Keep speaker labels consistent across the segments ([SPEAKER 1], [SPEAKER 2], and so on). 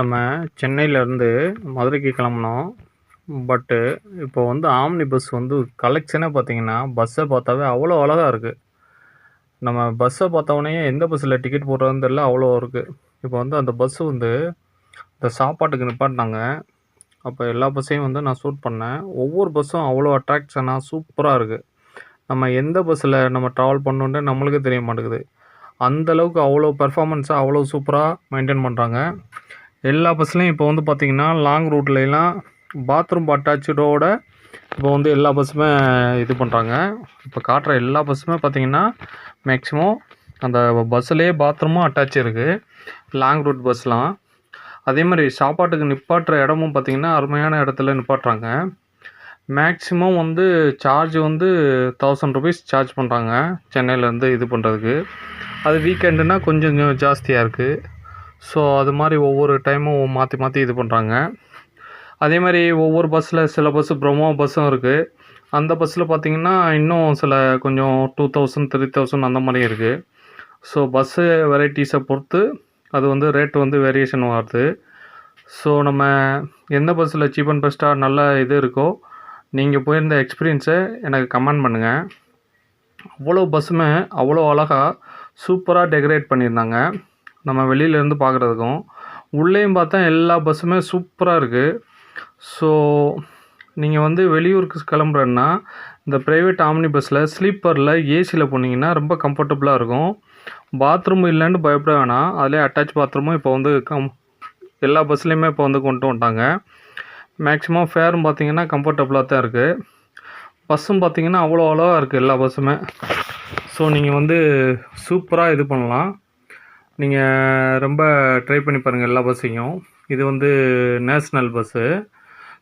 [SPEAKER 1] நம்ம சென்னையிலேருந்து மதுரைக்கு கிளம்புனோம். பட்டு இப்போ வந்து ஆம்னி பஸ் வந்து கலெக்ஷனே பார்த்தீங்கன்னா, பஸ்ஸை பார்த்தாவே அவ்வளோ அழகா இருக்கு. நம்ம பஸ்ஸை பார்த்தோனயே எந்த பஸ்ஸில் டிக்கெட் போடுறதுன்னு தெரியல, அவ்வளோ இருக்கு. இப்போ வந்து அந்த பஸ் வந்து இந்த சாப்பாட்டுக்கு நிப்பாட்டினாங்க. அப்போ எல்லா பஸ்ஸையும் வந்து நான் ஷூட் பண்ணேன். ஒவ்வொரு பஸ்ஸும் அவ்வளோ அட்ராக்ஷனாக சூப்பராக இருக்குது. நம்ம எந்த பஸ்ஸில் நம்ம ட்ராவல் பண்ணணுன்ட்டு நம்மளுக்கே தெரிய மாட்டேங்குது. அந்த அளவுக்கு அவ்வளோ பெர்ஃபார்மன்ஸை அவ்வளோ சூப்பராக மெயின்டைன் பண்ணுறாங்க. எல்லா பஸ்லேயும் இப்போ வந்து பார்த்திங்கன்னா லாங் ரூட்லலாம் பாத்ரூம் அட்டாச்சோட இப்போ வந்து எல்லா பஸ்ஸுமே இது பண்ணுறாங்க. இப்போ காட்டுற எல்லா பஸ்ஸுமே பார்த்திங்கன்னா மேக்ஸிமம் அந்த பஸ்ஸுலேயே பாத்ரூமும் அட்டாச் இருக்குது, லாங் ரூட் பஸ்லாம். அதே மாதிரி சாப்பாட்டுக்கு நிப்பாட்டுற இடமும் பார்த்திங்கன்னா அருமையான இடத்துல நிப்பாட்டுறாங்க. மேக்ஸிமம் வந்து சார்ஜ் வந்து 1000 ருபீஸ் சார்ஜ் பண்ணுறாங்க சென்னையிலேருந்து இது பண்ணுறதுக்கு. அது வீக்கெண்டுனா கொஞ்சம் ஜாஸ்தியாக இருக்குது. ஸோ அது மாதிரி ஒவ்வொரு டைமும் மாற்றி மாற்றி இது பண்ணுறாங்க. அதே மாதிரி ஒவ்வொரு பஸ்ஸில் சில பஸ்ஸு ப்ரொமோ பஸ்ஸும் இருக்குது. அந்த பஸ்ஸில் பார்த்திங்கன்னா இன்னும் சில கொஞ்சம் 2000 3000 அந்த மாதிரி இருக்குது. ஸோ பஸ்ஸு வெரைட்டிஸை பொறுத்து அது வந்து ரேட்டு வந்து வேரியேஷன் வருது. ஸோ நம்ம எந்த பஸ்ஸில் சீப் அண்ட் பெஸ்ட்டாக நல்ல இது இருக்கோ, நீங்கள் போயிருந்த எக்ஸ்பீரியன்ஸை எனக்கு கமெண்ட் பண்ணுங்கள். அவ்வளோ பஸ்ஸுமே அவ்வளோ அழகாக சூப்பராக டெக்கரேட் பண்ணியிருந்தாங்க. நம்ம வெளியிலேருந்து பார்க்குறதுக்கும் உள்ளேயும் பார்த்தா எல்லா பஸ்ஸுமே சூப்பராக இருக்குது. ஸோ நீங்கள் வந்து வெளியூருக்கு கிளம்புறேன்னா இந்த ப்ரைவேட் ஆம்னி பஸ்ஸில் ஸ்லீப்பரில் ஏசியில் போனீங்கன்னா ரொம்ப கம்ஃபர்டபுளாக இருக்கும். பாத்ரூம் இல்லைன்னு பயப்பட வேணாம். அதிலே அட்டாச் பாத்ரூமும் இப்போ வந்து எல்லா பஸ்லேயுமே இப்போ வந்து கொண்டு வந்துட்டாங்க. மேக்ஸிமம் ஃபேரும் பார்த்திங்கன்னா கம்ஃபர்டபுளாக தான் இருக்குது. பஸ்ஸும் பார்த்திங்கன்னா அவ்வளோ அழகாக இருக்குது எல்லா பஸ்ஸுமே. ஸோ நீங்கள் வந்து சூப்பராக இது பண்ணலாம். நீங்கள் ரொம்ப ட்ரை பண்ணி பாருங்கள் எல்லா பஸ்ஸையும். இது வந்து நேஷ்னல் பஸ்ஸு.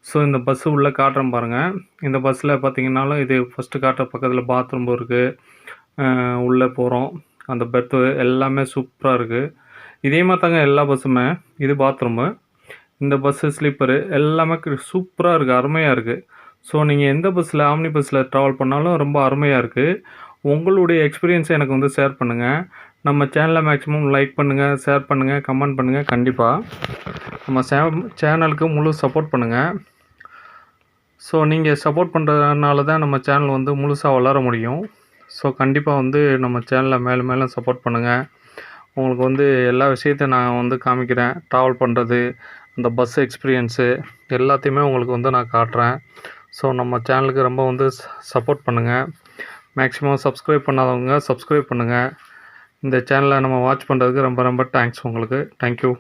[SPEAKER 1] ஸோ இந்த பஸ்ஸு உள்ளே காட்டுறேன் பாருங்கள். இந்த பஸ்ஸில் பார்த்திங்கனாலும் இது ஃபஸ்ட்டு காட்டுற பக்கத்தில் பாத்ரூம் இருக்குது. உள்ளே போகிறோம், அந்த பெர்த்து எல்லாமே சூப்பராக இருக்குது. இதே மாதிரி தாங்க எல்லா பஸ்ஸுமே. இது பாத்ரூமு, இந்த பஸ்ஸு ஸ்லீப்பரு எல்லாமே சூப்பராக இருக்குது, அருமையாக இருக்குது. ஸோ நீங்கள் எந்த பஸ்ஸில் ஆம்னி பஸ்ஸில் ட்ராவல் பண்ணாலும் ரொம்ப அருமையாக இருக்குது. உங்களுடைய எக்ஸ்பீரியன்ஸை எனக்கு வந்து ஷேர் பண்ணுங்கள். நம்ம சேனலை மேக்ஸிமம் லைக் பண்ணுங்கள், ஷேர் பண்ணுங்கள், கமெண்ட் பண்ணுங்கள். கண்டிப்பாக நம்ம சேனலுக்கு முழு சப்போர்ட் பண்ணுங்கள். ஸோ நீங்கள் சப்போர்ட் பண்ணுறதுனால தான் நம்ம சேனல் வந்து முழுசாக வளர முடியும். ஸோ கண்டிப்பாக வந்து நம்ம சேனலை மேலும் மேலும் சப்போர்ட் பண்ணுங்கள். உங்களுக்கு வந்து எல்லா விஷயத்தையும் நான் வந்து காமிக்கிறேன். ட்ராவல் பண்ணுறது, அந்த பஸ் எக்ஸ்பீரியன்ஸு எல்லாத்தையுமே உங்களுக்கு வந்து நான் காட்டுறேன். ஸோ நம்ம சேனலுக்கு ரொம்ப வந்து சப்போர்ட் பண்ணுங்கள். மேக்ஸிமம் சப்ஸ்கிரைப் பண்ணாதவங்க சப்ஸ்கிரைப் பண்ணுங்கள். இந்த சேனலை நம்ம வாட்ச் பண்ணுறதுக்கு ரொம்ப ரொம்ப தேங்க்ஸ் உங்களுக்கு. தேங்க்யூ.